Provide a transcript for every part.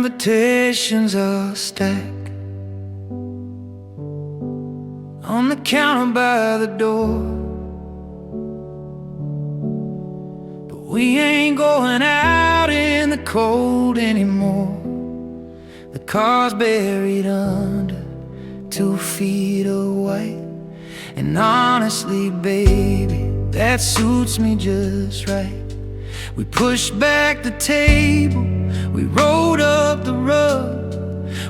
invitations a stack on the counter by the door, but we ain't going out in the cold anymore. The car's buried under 2 feet of white, and honestly, baby, that suits me just right. We pushed back the table, we rolled up the rug,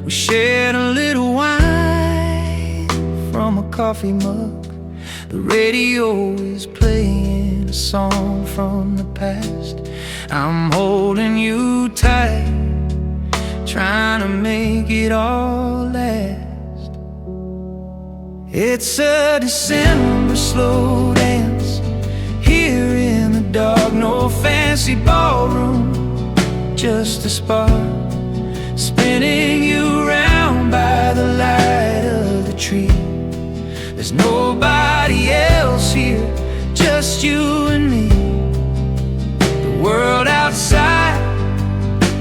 we shared a little wine from a coffee mug. The radio is playing a song from the past. I'm holding you tight, trying to make it all last. It's a December slow dance here in the dark, no fancy ballroom, just a spark, spinning you round by the light of the tree. There's nobody else here, just you and me. The world outside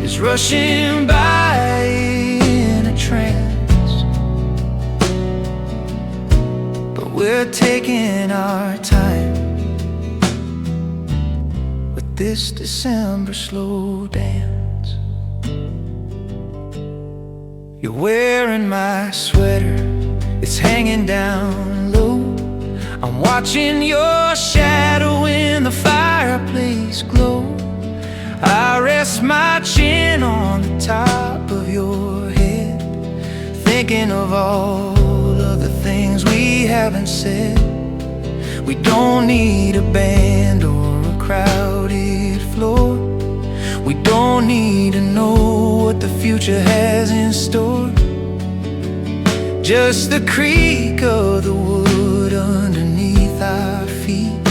is rushing by in a trance, but we're taking our time with this December slow dance. You're wearing my sweater, it's hanging down low. I'm watching your shadow in the fireplace glow. I rest my chin on the top of your head, thinking of all of the things we haven't said. We don't need a band or a crowded floor. We don't need to know what the future has in store. Just the creak of the wood underneath our feet,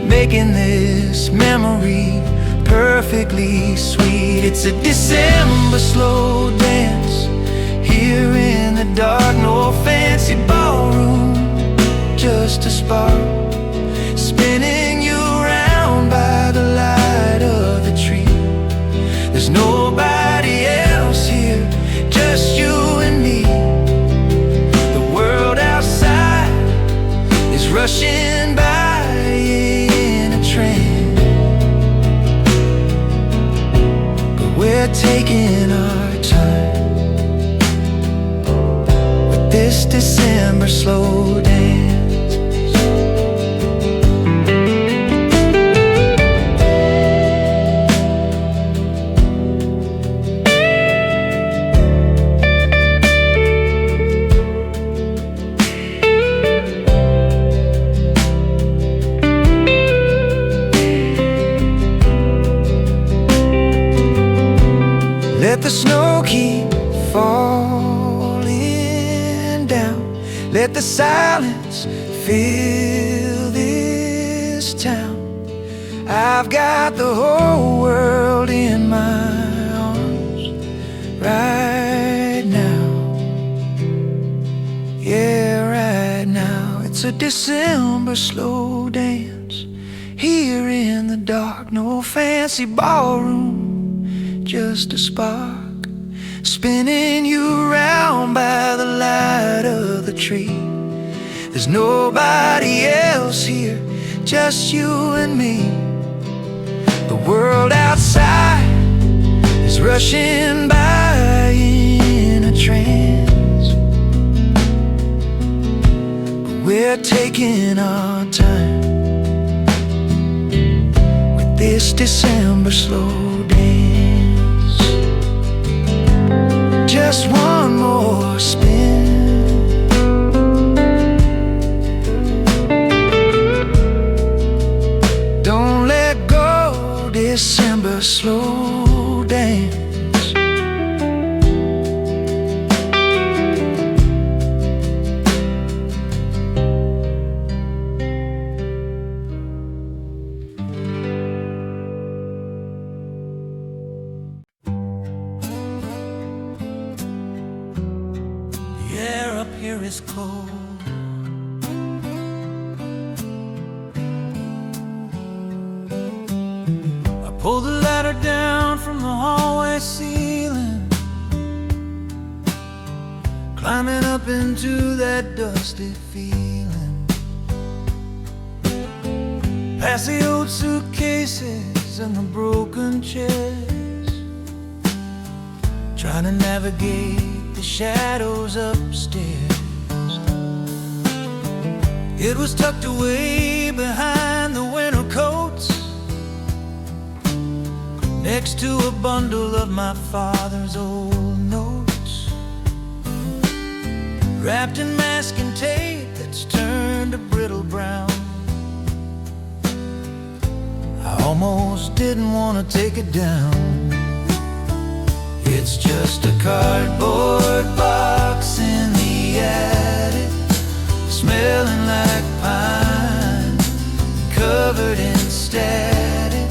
making this memory perfectly sweet. It's a December slow dance here in the dark, no fancy ballroom, just a spark, spinning you round by the light of the tree. There's nobody else here, just you and me. The world outside is rushing by in a trance, but we're taking our time with this December slow dance. Let the snow keep falling down, let the silence fill this town. I've got the whole world in my arms right now. Yeah, right now. It's a December slow dance here in the dark, no fancy ballroom, just a spark, spinning you round by the light of the tree. There's nobody else here, just you and me. The world outside is rushing by in a trance, but we're taking our time with this December slow dance. Just one more spin, don't let go, December slow dance. The air up here is cold, pull the ladder down from the hallway ceiling. climbing up into that dusty feeling, past the old suitcases and the broken chairs, trying to navigate the shadows upstairs. It was tucked away behind the winter coats, next to a bundle of my father's old notes, wrapped in masking tape that's turned to brittle brown. I almost didn't want to take it down. It's just a cardboard box in the attic, smelling like pine, covered in static.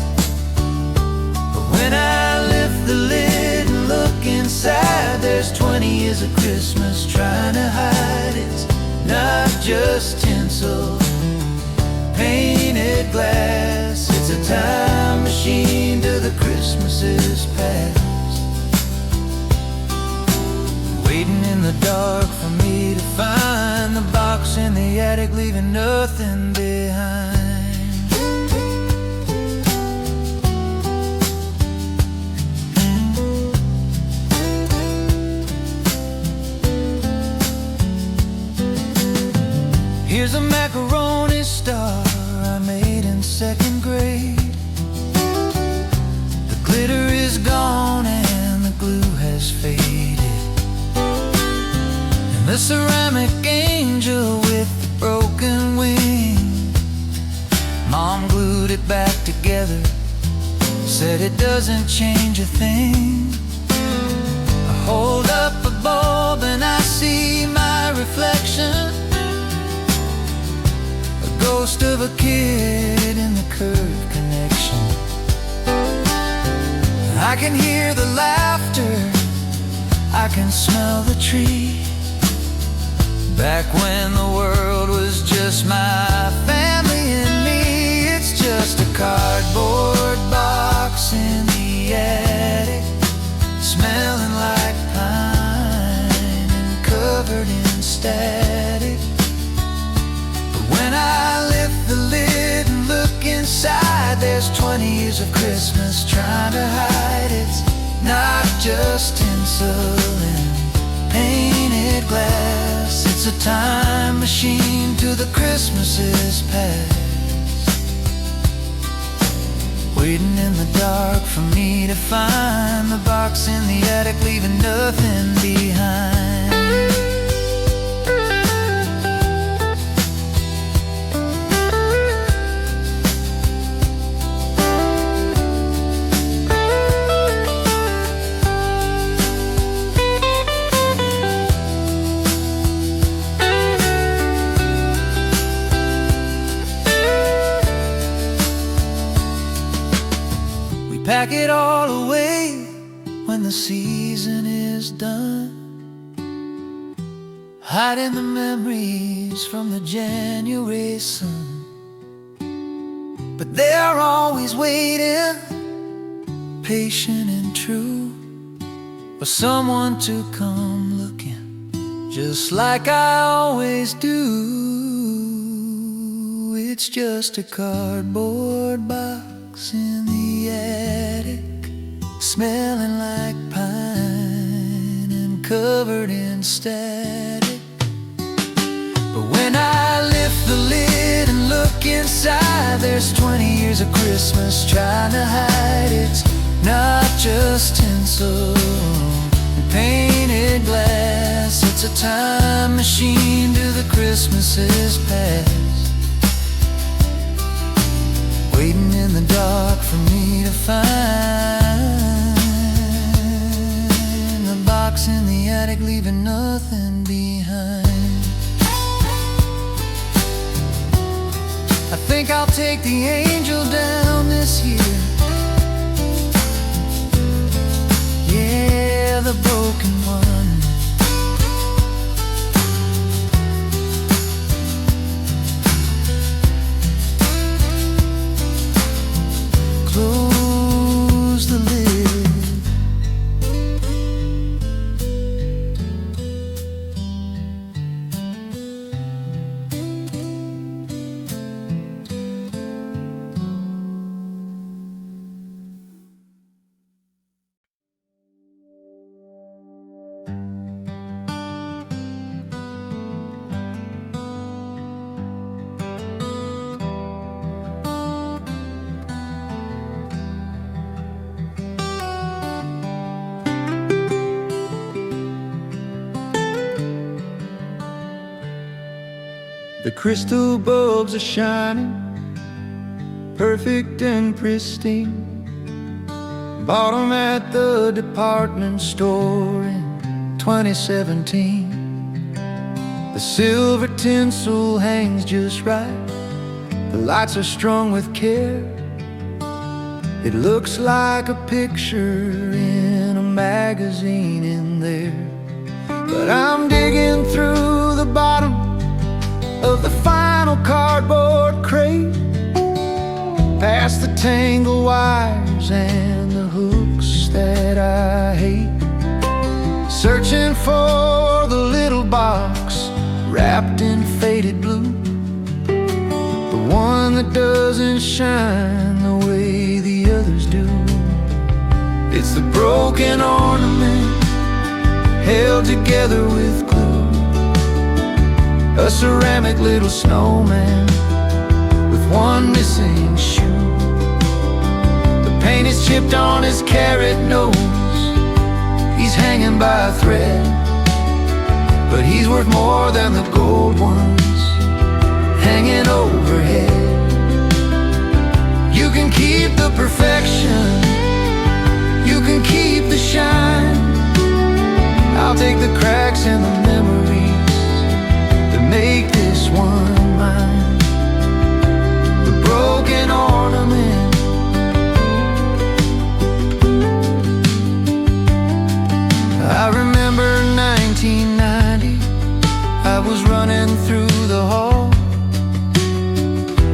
But when I lift the lid and look inside, there's 20 years of Christmas trying to hide. It's not just tinsel, painted glass. It's a time machine to the Christmases past, waiting in the dark for me to find the box in the attic, leaving nothing behind. Here's a macaroni star I made in second grade. The glitter is gone and the glue has faded, and the ceramic angel with the broken wing, Mom glued it back together, said it doesn't change a thing. I hold up a bulb and I see my reflection, ghost of a kid in the curved connection. I can hear the laughter, I can smell the tree, back when the world was just my family and me. It's just a cardboard box in the attic, smelling like pine and covered in static. When I lift the lid and look inside, there's 20 years of Christmas trying to hide. It's not just tinsel and painted glass. It's a time machine to the Christmases past, waiting in the dark for me to find the box in the attic, leaving nothing behind. Pack it all away when the season is done, hiding the memories from the January sun. But they're always waiting, patient and true, for someone to come looking, just like I always do. It's just a cardboard box in the attic, smelling like pine and covered in static. But when I lift the lid and look inside, there's 20 years of Christmas trying to hide. It's not just tinsel and painted glass. It's a time machine to the Christmases past, waiting in the dark for me to find the box in the attic, leaving nothing behind. I think I'll take the angel down this year. Yeah, the broken one. Close the lid. The crystal bulbs are shining, perfect and pristine. Bought 'em at the department store in 2017. The silver tinsel hangs just right, the lights are strung with care. It looks like a picture in a magazine in there. But I'm digging through the bottom of the final cardboard crate, past the tangled wires and the hooks that I hate, searching for the little box wrapped in faded blue, the one that doesn't shine the way the others do. It's the broken ornament held together with glue, a ceramic little snowman with one missing shoe. The paint is chipped on his carrot nose, he's hanging by a thread, but he's worth more than the gold ones hanging overhead. You can keep the perfection, you can keep the shine. I'll take the cracks and the memories that make this one mine. The broken ornament. I remember 1990, I was running through the hall.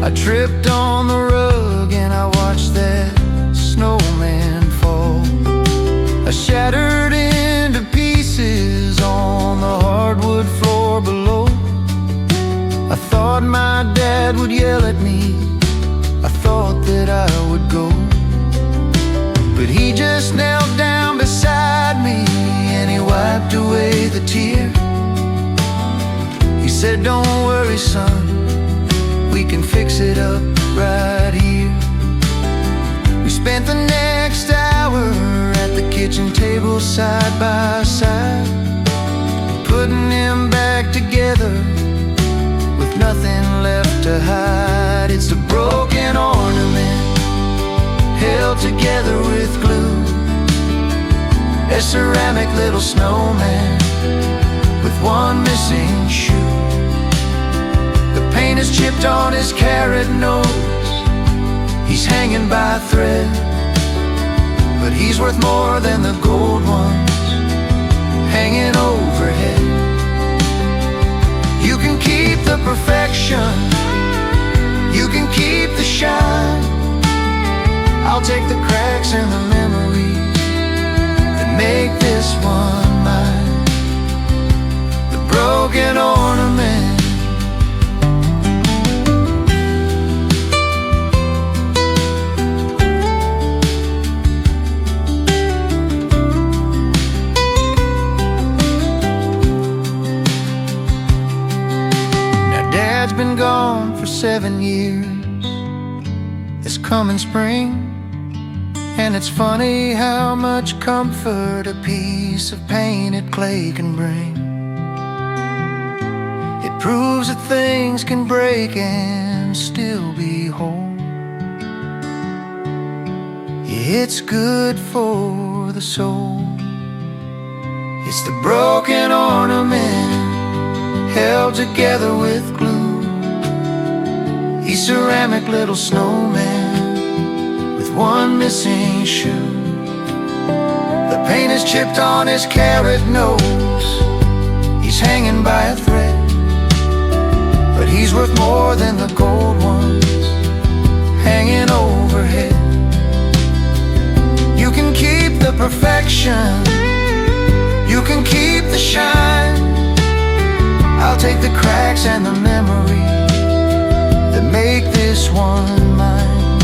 I tripped on the rug and I watched that snowman fall. I shattered into pieces on the hardwood floor below. I thought my dad would yell at me, I thought that I would go, but he just knelt down beside me and he wiped away the tear. He said, "Don't worry, son, we can fix it up right here." We spent the next hour at the kitchen table side by side, putting him back together with nothing left to hide. It's the broken ornament held together with glue, a ceramic little snowman with one missing shoe. The paint is chipped on his carrot nose, he's hanging by a thread, but he's worth more than the gold ones hanging overhead. You can keep the perfection, you can keep the shine. I'll take the cracks and the memories that make this one mine. The broken ornament. Dad's been gone for 7 years, it's coming spring, and it's funny how much comfort a piece of painted clay can bring. It proves that things can break and still be whole. It's good for the soul. It's the broken ornament held together with glue, a ceramic little snowman with one missing shoe. The paint is chipped on his carrot nose, he's hanging by a thread, but he's worth more than the gold ones hanging overhead. You can keep the perfection, you can keep the shine. I'll take the cracks and the memories that make this one mine.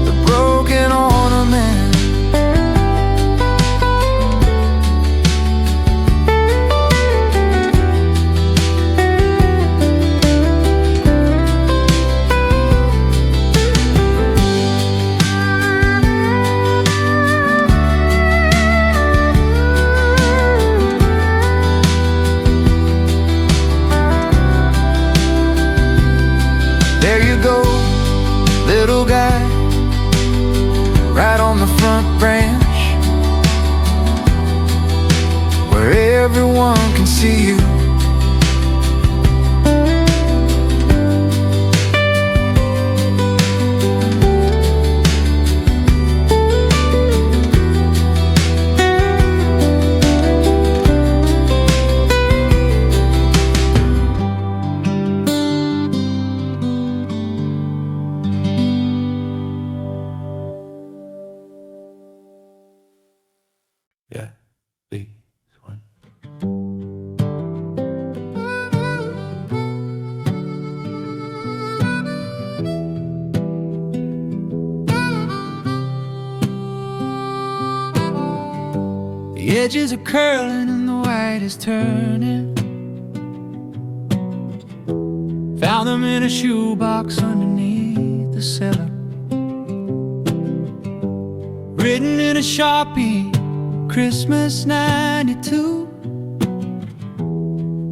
The broken ornament. everyone can see you. Yeah, this one. The edges are curling and the white is turning. Found them in a shoebox underneath the cellar. Written in a Sharpie, Christmas '92.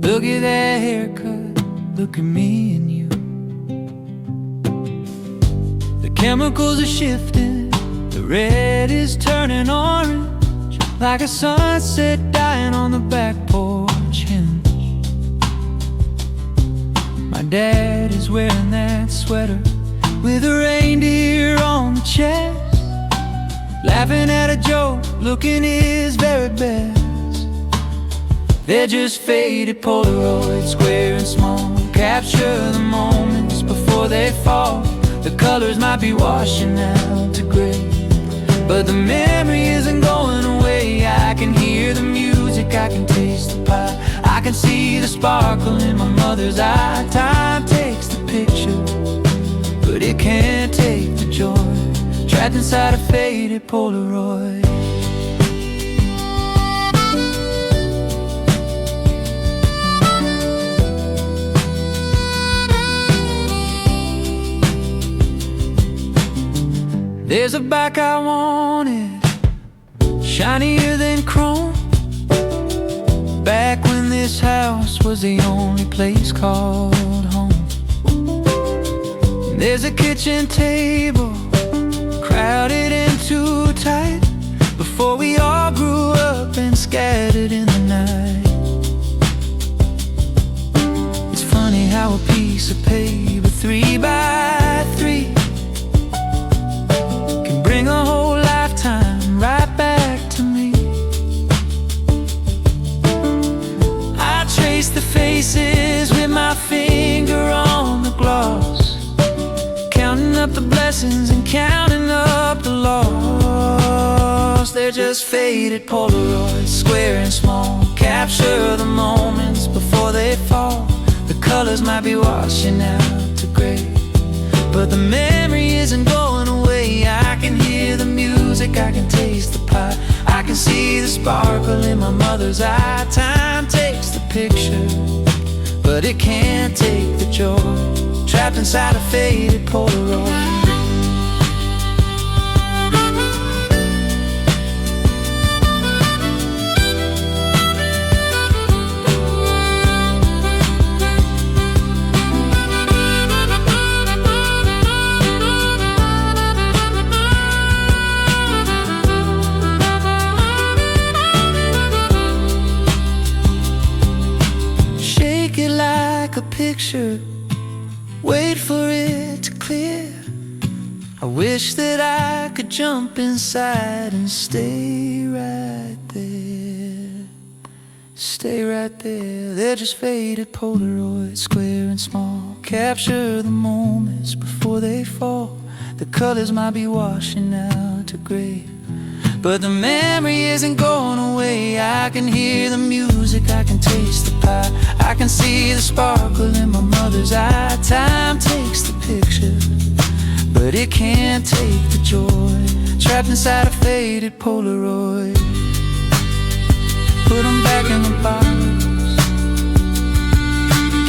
Look at that haircut, look at me and you. The chemicals are shifting, the red is turning orange, like a sunset dying on the back porch hinge. My dad is wearing that sweater with a reindeer on the chest, laughing at a joke, looking his very best. They're just faded Polaroids, square and small. Capture the moments before they fall. The colors might be washing out to gray, but the memory isn't going away. I can hear the music, I can taste the pie, I can see the sparkle in my mother's eye. Time takes the picture, but it can't take the joy, trapped inside a faded Polaroid. There's a bike I wanted, shinier than chrome, back when this house was the only place called home. There's a kitchen table, crowded and too tight, before we all grew up and scattered in the night. It's funny how a piece of paper 3 by 3 can bring a whole lifetime right back to me. I trace the faces with my finger on the gloss, counting up the blessings and counting up the loss. They're just faded Polaroids, square and small. Capture the moments before they fall. The colors might be washing out to gray, but the memory isn't going away. I can hear the music, I can taste the pie, I can see the sparkle in my mother's eye. Time takes the picture, but it can't take the joy, trapped inside a faded Polaroid. Shake it like a picture, wait for it to clear. I wish that I could jump inside and stay right there. Stay right there. They're just faded Polaroids, square and small. Capture the moments before they fall. The colors might be washing out to gray, but the memory isn't going away. I can hear the music, I can taste the pie, I can see the sparkle in my mother's eye. Time takes the picture, but it can't take the joy, trapped inside a faded Polaroid. Put them back in the box,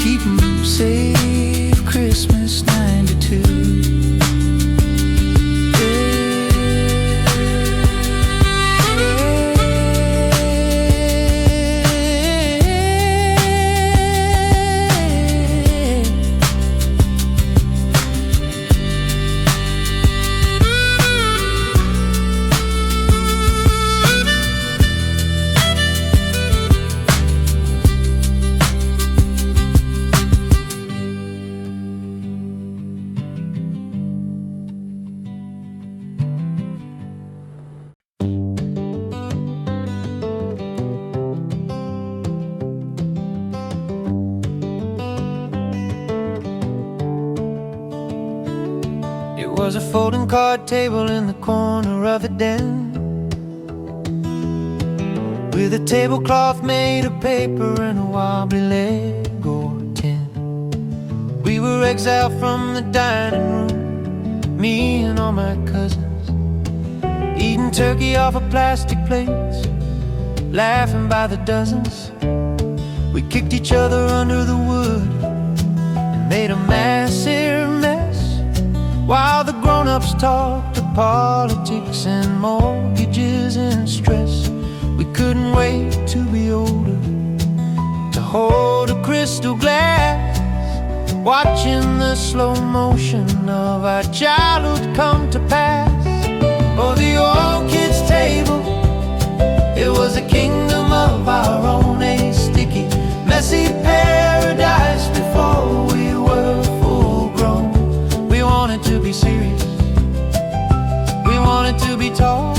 keep them safe. Christmas '92. was a folding card table in the corner of a den, with a tablecloth made of paper and a wobbly leg or tin. We were exiled from the dining room, me and all my cousins, eating turkey off of plastic plates, laughing by the dozens. We kicked each other under the wood and made a massive mess, while the grown-ups talked to politics and mortgages and stress. We couldn't wait to be older, to hold a crystal glass, watching the slow motion of our childhood come to pass. Oh, the old kids' table, it was a kingdom of our own, a sticky, messy paradise before we were full grown. We wanted to be serious, we wanted to be tall,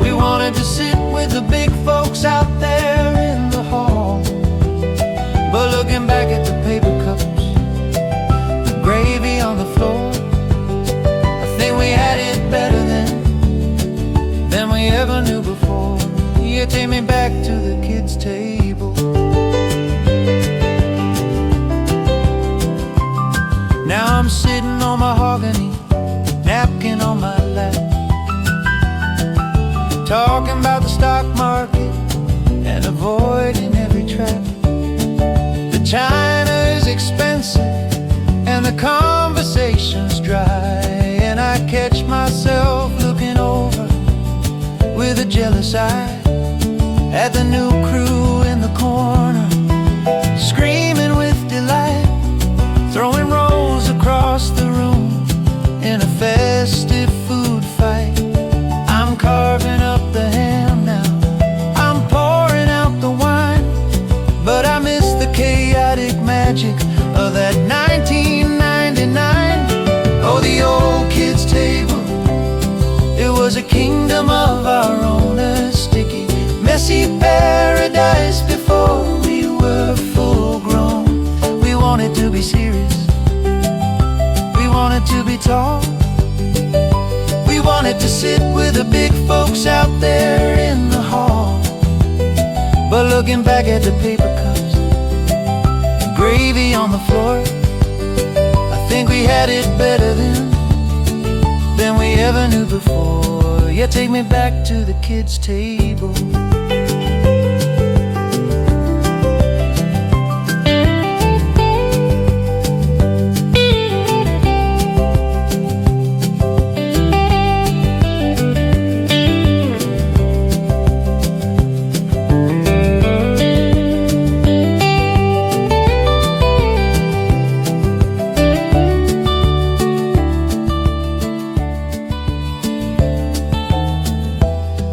we wanted to sit with the big folks out there in the hall. But looking back at the paper cups, the gravy on the floor, I think we had it better than we ever knew before. You take me back to the kids' table. Now I'm sitting on mahogany, napkin on my lap, talking about the stock market and avoiding every trap. The china is expensive and the conversation's dry, and I catch myself looking over with a jealous eye at the new crew in the corner, screaming with delight, throwing rolls across the room in a festive food fight. I'm carving up the ham now, I'm pouring out the wine, but I miss the chaotic magic of that 1999. Oh, the old kids' table, it was a kingdom of our own, a sticky, messy paradise before we were full grown. We wanted to be serious, we wanted to be tall, we wanted to sit with the big folks out there in the hall. But looking back at the paper cups, the gravy on the floor, I think we had it better than we ever knew before. Yeah, take me back to the kids' table.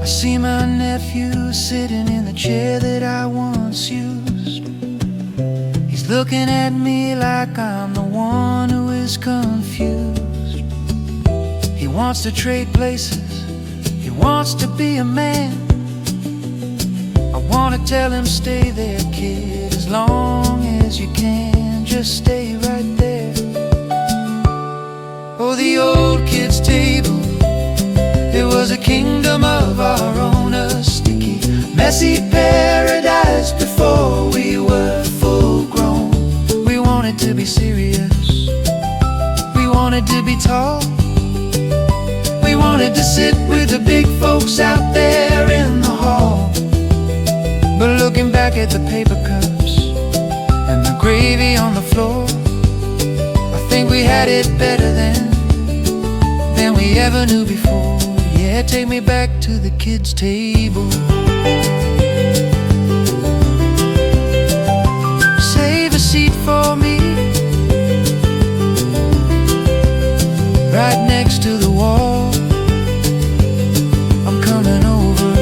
See my nephew sitting in the chair that I once used. He's looking at me like I'm the one who is confused. He wants to trade places, he wants to be a man. I want to tell him, stay there, kid, as long as you can. Just stay right there. Oh, the old kids' table, it was a kingdom of our own, a sticky, messy paradise before we were full grown. We wanted to be serious, we wanted to be tall, we wanted to sit with the big folks out there in the hall. But looking back at the paper cups and the gravy on the floor, I think we had it better than we ever knew before. Yeah, take me back to the kids' table. Save a seat for me, right next to the wall. I'm coming over.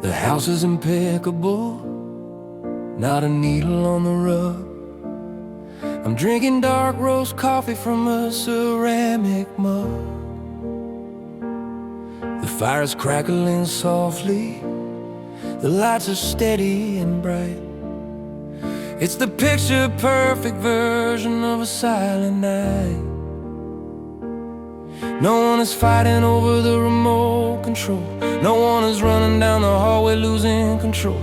The house is impeccable, not a needle on the rug. I'm drinking dark roast coffee from a ceramic mug. The fire's crackling softly, the lights are steady and bright. It's the picture-perfect version of a silent night. No one is fighting over the remote control. No one is running down the hallway losing control.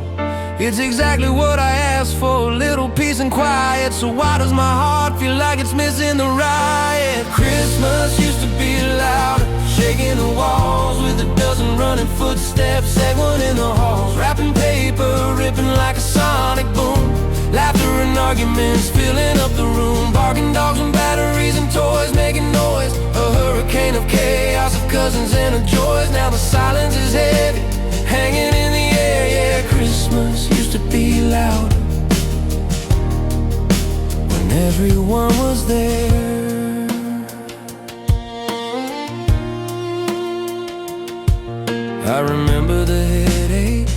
It's exactly what I asked for, a little peace and quiet. So why does my heart feel like it's missing the riot? Christmas used to be louder, shaking the walls with a dozen running footsteps, echoing in the halls. Wrapping paper, ripping like a sonic boom. Laughter and arguments filling up the room. Barking dogs and batteries and toys making noise. A hurricane of chaos of cousins and of joys. Now the silence is heavy, hanging in the air. Yeah, Christmas used to be louder when everyone was there. I remember the headache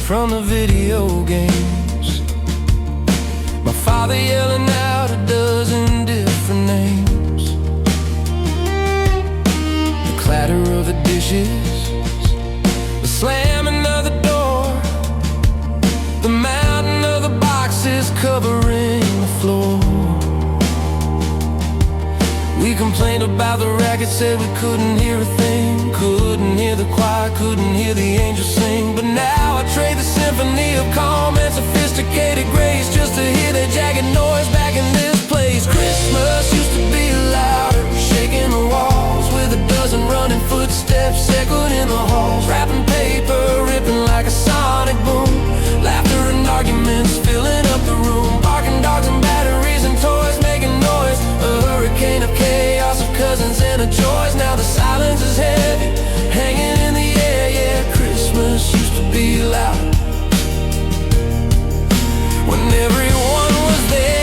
from the video games, my father yelling out a dozen different names, the clatter of the dishes, the slamming of the door, the mountain of the boxes covering the floor. We complained about the racket, said we couldn't hear a thing, couldn't hear the choir, couldn't hear the angels sing. But now I trade the symphony of calm and sophisticated grace just to hear that jagged noise back in this place. Christmas used to be louder, shaking the walls with a dozen running footsteps echoed in the halls. Wrapping paper, ripping like a sonic boom. Laughter and arguments filling up the room. Barking dogs and batteries and toys making noise. A hurricane of chaos of cousins and of joys. Now the silence is heavy, hanging in the air. Yeah, Christmas used to be loud when everyone was there.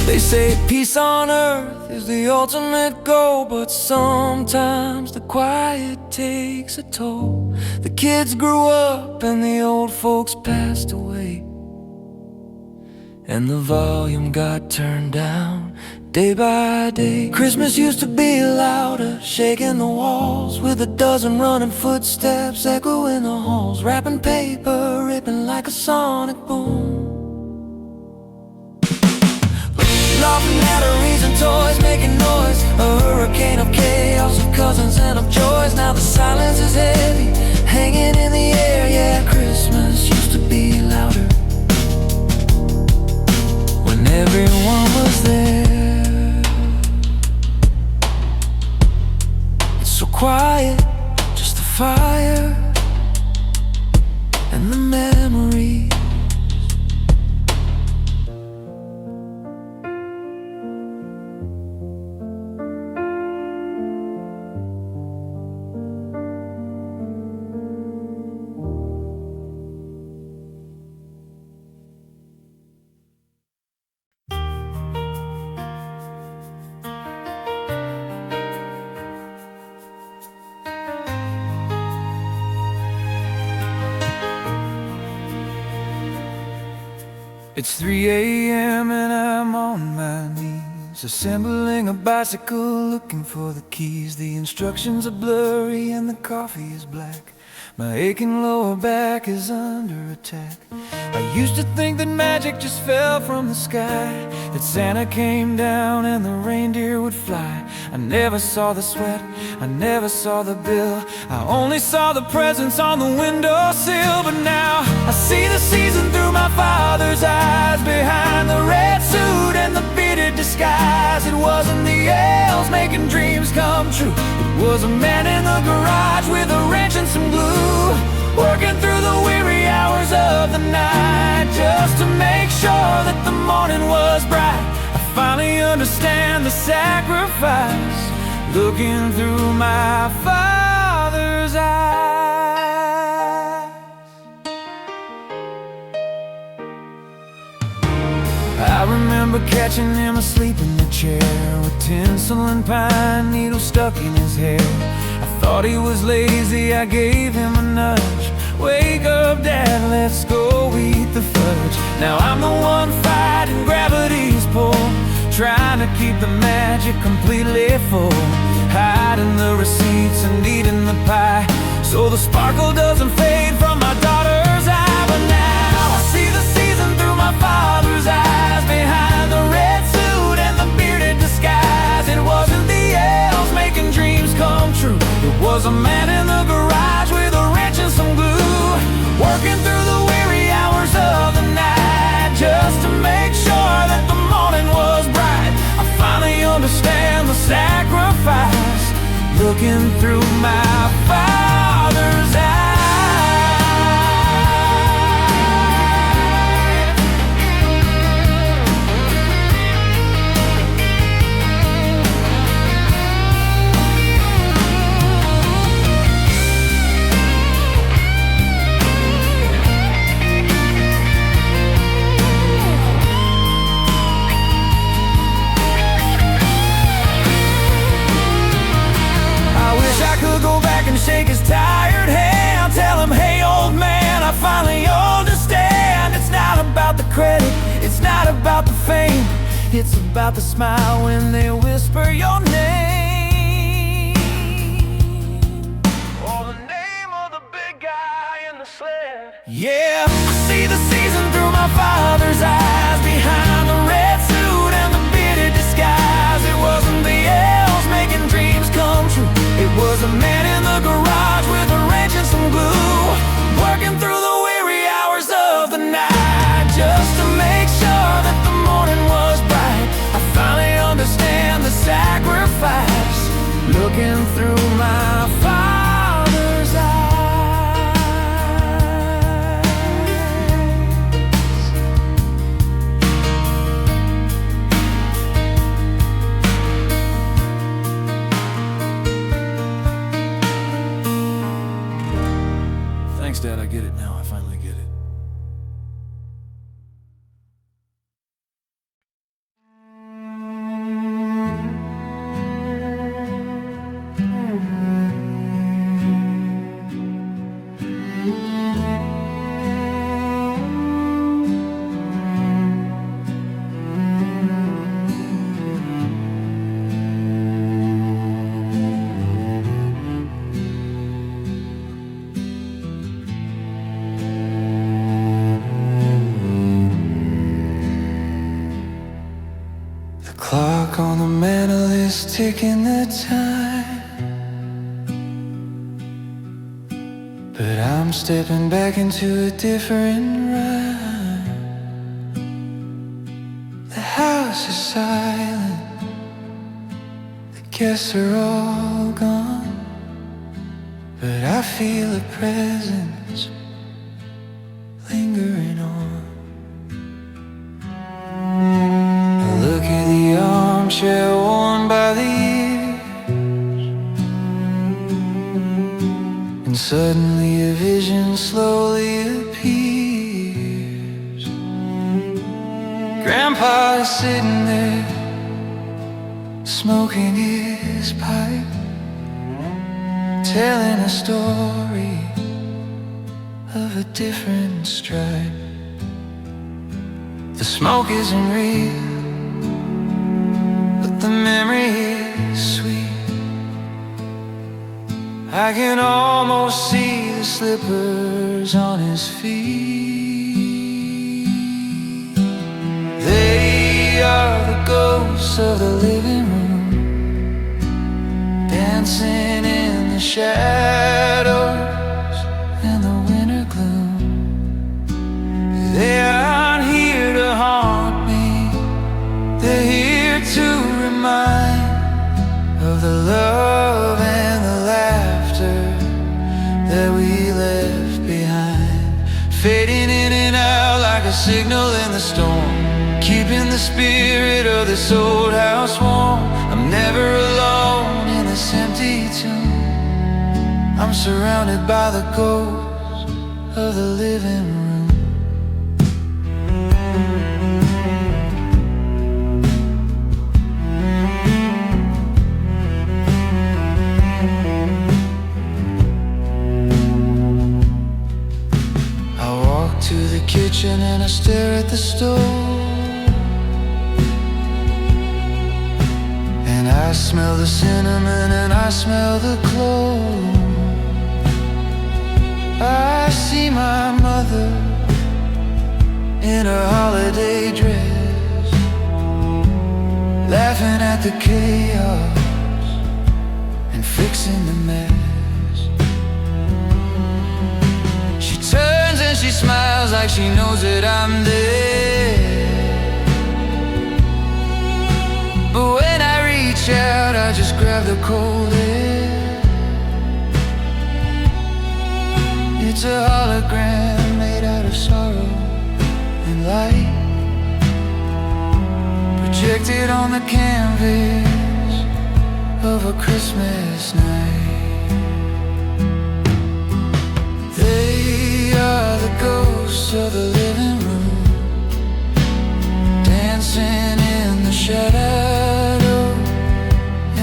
They say peace on earth is the ultimate goal, but sometimes the quiet takes a toll. The kids grew up and the old folks passed away, and the volume got turned down day by day. Christmas used to be louder, shaking the walls with a dozen running footsteps echoing the halls. Wrapping paper, ripping like a sonic boom. Laughing batteries and toys making noise. A hurricane of chaos of cousins and of joys. Now the silence is heavy, hanging in the air. Yeah, Christmas used to be louder when everyone was there. It's so quiet, just the fire and the memories. It's 3 a.m. and I'm on my knees, assembling a bicycle, looking for the keys. The instructions are blurry and the coffee is black. My aching lower back is under attack. I used to think that magic just fell from the sky, that Santa came down and the reindeer would fly. I never saw the sweat, I never saw the bill, I only saw the presents on the windowsill. But now I see the season through my father's eyes, behind the red suit and the bearded disguise. It wasn't the elves making dreams come true, it was a man in the garage with a wrench and some glue, working through the weary hours of the night just to make sure that the morning was bright. finally understand the sacrifice, looking through my Father's eyes. I remember catching him asleep in the chair, with tinsel and pine needles stuck in his hair. I thought he was lazy, I gave him a nudge. Wake up, Dad, let's go eat the fudge. Now I'm the one fighting gravity's pull, trying to keep the magic completely full, hiding the receipts and eating the pie, so the sparkle doesn't fade from my daughter's eye. But now I see the season through my Father's eyes, behind the red suit and the bearded disguise. It wasn't the elves making dreams come true, it was a man in the garage with a wrench and some glue, working through the weary hours of the night, just to make sure that the morning was bright. I finally understand the sacrifice, looking through my Father's eyes. Go back and shake his tired hand, tell him, hey old man, I finally understand. It's not about the credit, it's not about the fame, it's about the smile when they whisper your name, or the name of the big guy in the sled. Yeah, I see the season through my Father's eyes, behind the red suit and the bearded disguise. It wasn't the elves making dreams come true, it was a man in the garage with a wrench and some glue, working through the weary hours of the night, just to make sure that the morning was bright. I finally understand the sacrifice, looking through my Father's eyes. Thanks, Dad, I get it now. I finally get it. Clock on the mantle is ticking the time, but I'm stepping back into a different rhyme. The house is silent, the guests are all gone, but I feel a presence lingering on. Look at the armchair worn by the years, and suddenly a vision slowly appears. Grandpa is sitting there, smoking his pipe, telling a story of a different stripe. The smoke isn't real, the memory is sweet. I can almost see the slippers on his feet. They are the ghosts of the living room, dancing in the shadows and the winter gloom. They aren't here to haunt me, they're here to remind of the love and the laughter that we left behind, fading in and out like a signal in the storm, keeping the spirit of the this old house warm. I'm never alone in this empty tomb. I'm surrounded by the ghosts of the living room. I walk to the kitchen and I stare at the stove, and I smell the cinnamon and I smell the clove. I see my mother in a holiday dress, laughing at the chaos and fixing the mess. She turns and she smiles like she knows that I'm there, but when I reach out, I just grab the cold air. It's a hologram made out of sorrow and light, projected on the canvas of a Christmas night. They are the ghosts of the living room, dancing in the shadow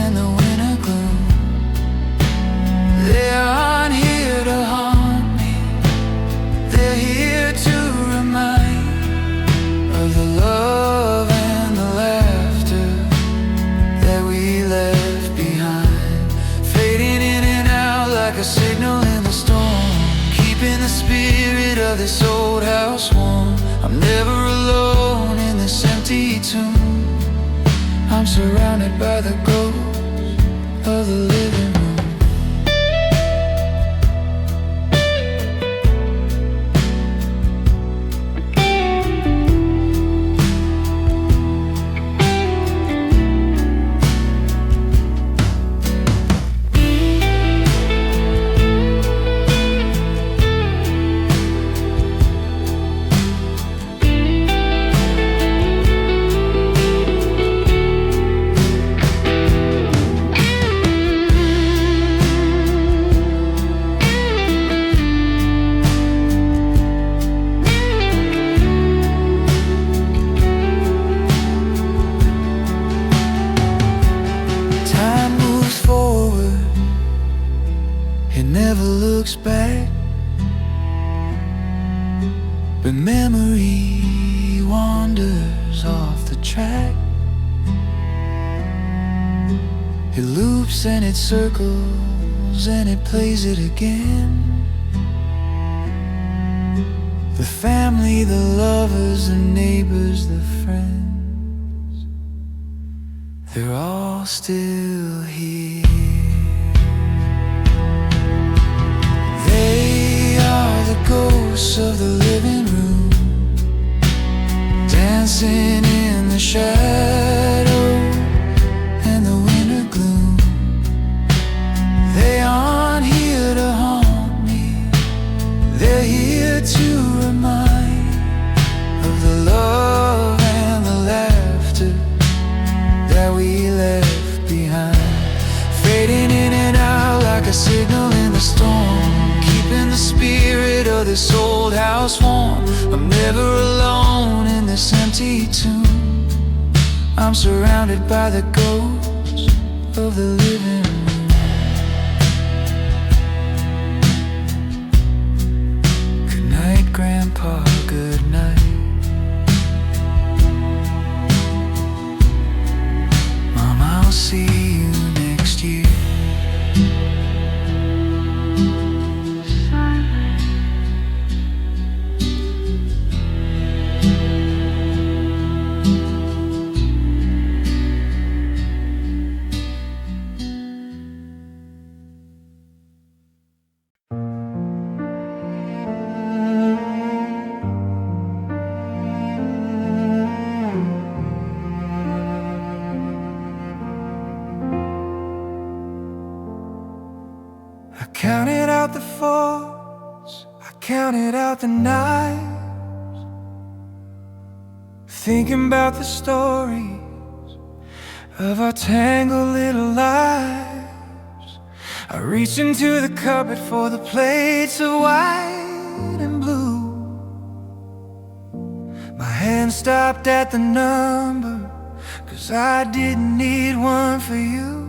and the winter gloom. They aren't here to harm me, they're here to remind of the love and the laughter that we left behind, fading in and out like a signal in the storm, keeping the spirit of this old house warm. I'm never alone in this empty tomb. I'm surrounded by the ghosts of the living room. Never looks back, but memory wanders off the track. It loops and it circles and it plays it again. The family, the lovers, the neighbors, the friends, they're all still here. They are the ghosts of the living room, dancing in the shadow and the winter gloom. They aren't here to haunt me, they're here to remind of the love and the laughter that we left behind, fading in and out like a signal in the storm, keeping the spirit of this old house warm. I'm never alone in this empty tomb. I'm surrounded by the ghosts of the living room. Good night, Grandpa, good night. Mom, I'll see you next year. I counted out the faults, I counted out the nights, thinking about the stories of our tangled little lives. I reach into the cupboard for the plates of white and blue. My hand stopped at the number, 'cause I didn't need one for you.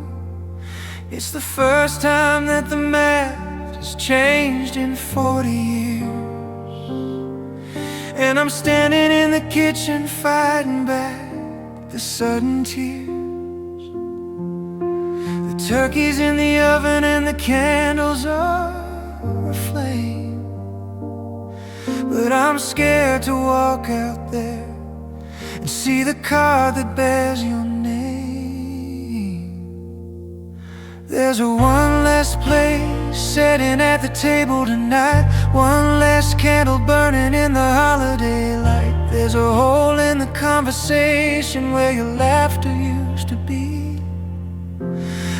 It's the first time that the math has changed in 40 years. And I'm standing in the kitchen fighting back the sudden tears. The turkey's in the oven and the candles are aflame, but I'm scared to walk out there and see the card that bears your name. There's a one less place sitting at the table tonight, one less candle burning in the holiday light. There's a hole in the conversation where your laughter used to be,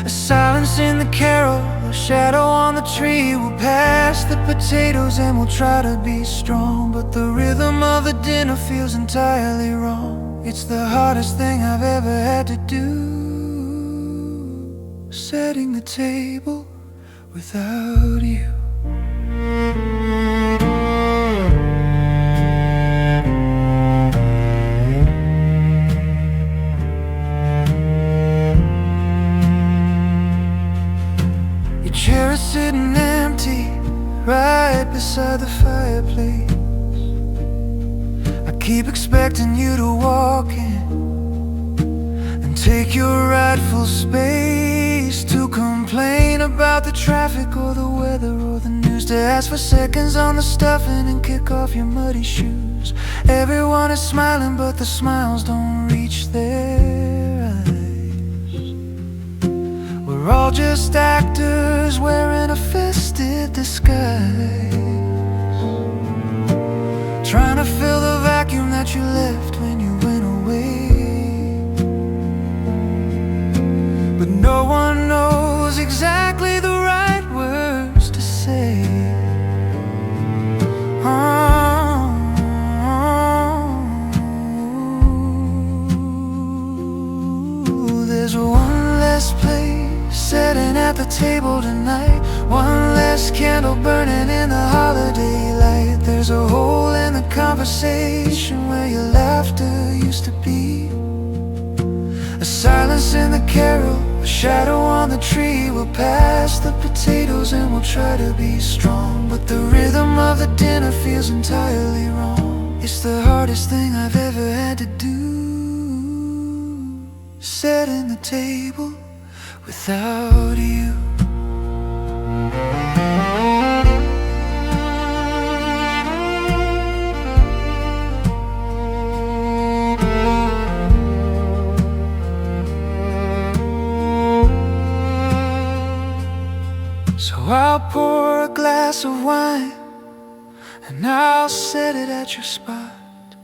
a silence in the carol, a shadow on the tree. We'll pass the potatoes and we'll try to be strong, but the rhythm of the dinner feels entirely wrong. It's the hardest thing I've ever had to do, setting the table without you. Your chair is sitting empty right beside the fireplace. I keep expecting you to walk in and take your rightful space, to complain about the traffic or the weather or the news, to ask for seconds on the stuffing and kick off your muddy shoes. Everyone is smiling, but the smiles don't reach their eyes. We're all just actors wearing a festive disguise, trying to fill the vacuum that you left when you went away. But no one knows exactly the right words to say. There's one less place sitting at the table tonight, one less candle burning in the holiday light. There's a hole in the conversation where your laughter used to be, a silence in the carol, a shadow on the tree. We'll pass the potatoes and we'll try to be strong, but the rhythm of the dinner feels entirely wrong. It's the hardest thing I've ever had to do, setting the table without you. So I'll pour a glass of wine and I'll set it at your spot,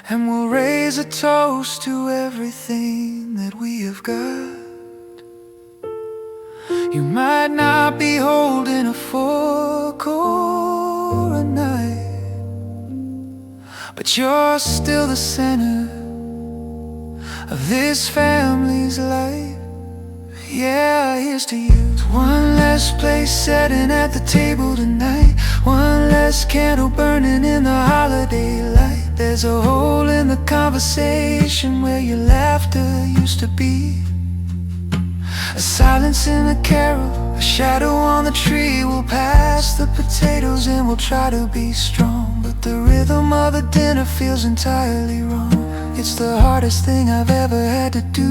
and we'll raise a toast to everything that we have got. You might not be holding a fork or a knife, but you're still the center of this family's life. Yeah, here's to you. One less place sitting at the table tonight, one less candle burning in the holiday light. There's a hole in the conversation where your laughter used to be, a silence in the carol, a shadow on the tree. We'll pass the potatoes and we'll try to be strong, but the rhythm of the dinner feels entirely wrong. It's the hardest thing I've ever had to do,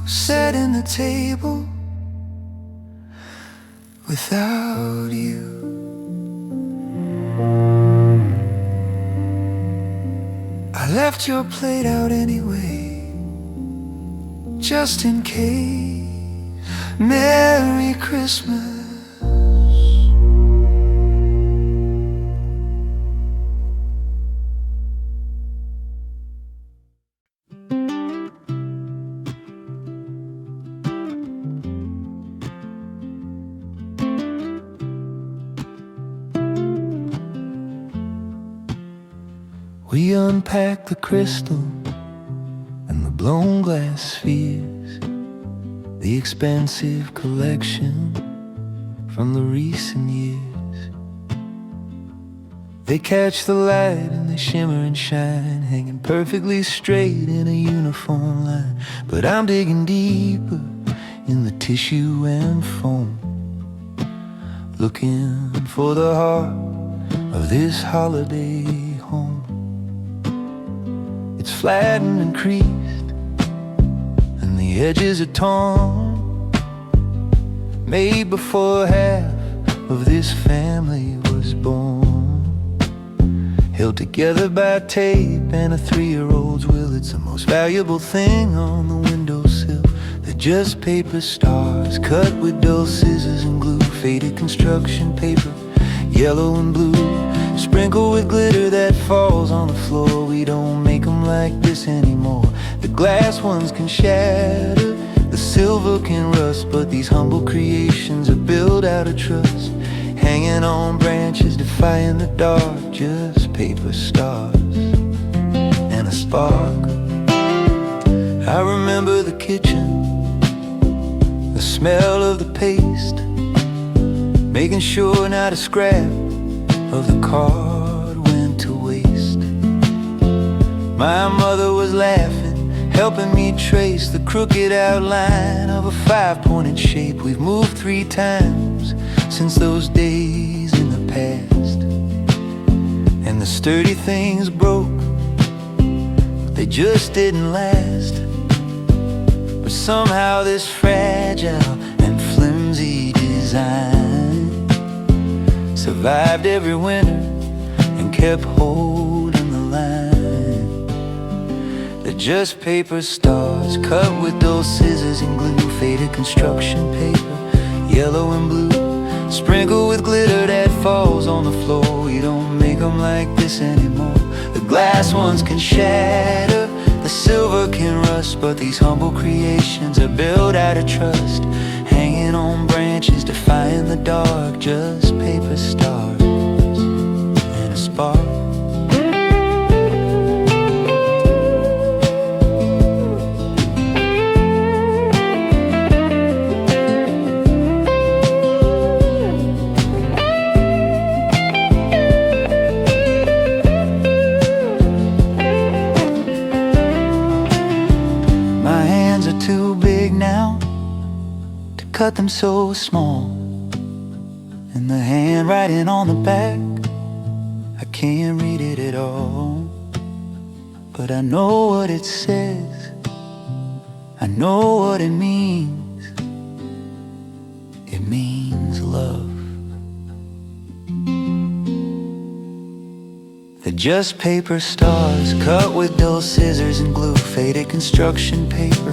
setting the table without you. I left your plate out anyway, just in case. Merry Christmas. We unpack the crystal and the blown glass spheres, the expensive collection from the recent years. They catch the light and they shimmer and shine, hanging perfectly straight in a uniform line. But I'm digging deeper in the tissue and foam, looking for the heart of this holiday home. It's flattened and creased, and the edges are torn, made before half of this family was born. Held together by tape and a 3-year-old's will. It's the most valuable thing on the windowsill. They're just paper stars, cut with dull scissors and glue. Faded construction paper, yellow and blue, sprinkled with glitter that falls on the floor. We don't make them like this anymore. The glass ones can shatter, the silver can rust, but these humble creations are built out of trust, hanging on branches, defying the dark. Just paper stars and a spark. I remember the kitchen, the smell of the paste, making sure not a scrap of the card went to waste. My mother was laughing, helping me trace the crooked outline of a 5-pointed shape. We've moved 3 times since those days in the past, and the sturdy things broke, but they just didn't last. But somehow this fragile and flimsy design survived every winter and kept holding the line. They're just paper stars, cut with dull scissors and glue. Faded construction paper, yellow and blue, sprinkled with glitter that falls on the floor. We don't make them like this anymore. The glass ones can shatter, the silver can rust, but these humble creations are built out of trust, hanging on branches, defying the dark. Just paper stars and a spark. Too big now to cut them so small, and the handwriting on the back, I can't read it at all. But I know what it says, I know what it means. It means love. They're just paper stars, cut with dull scissors and glue. Faded construction paper,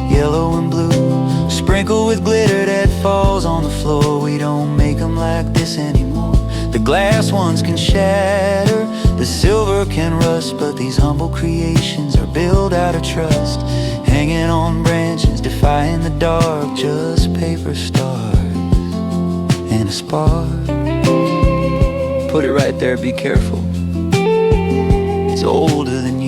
yellow and blue, sprinkled with glitter that falls on the floor. We don't make them like this anymore. The glass ones can shatter, the silver can rust, but these humble creations are built out of trust, hanging on branches, defying the dark. Just paper stars and a spark. Put it right there, be careful. It's older than you.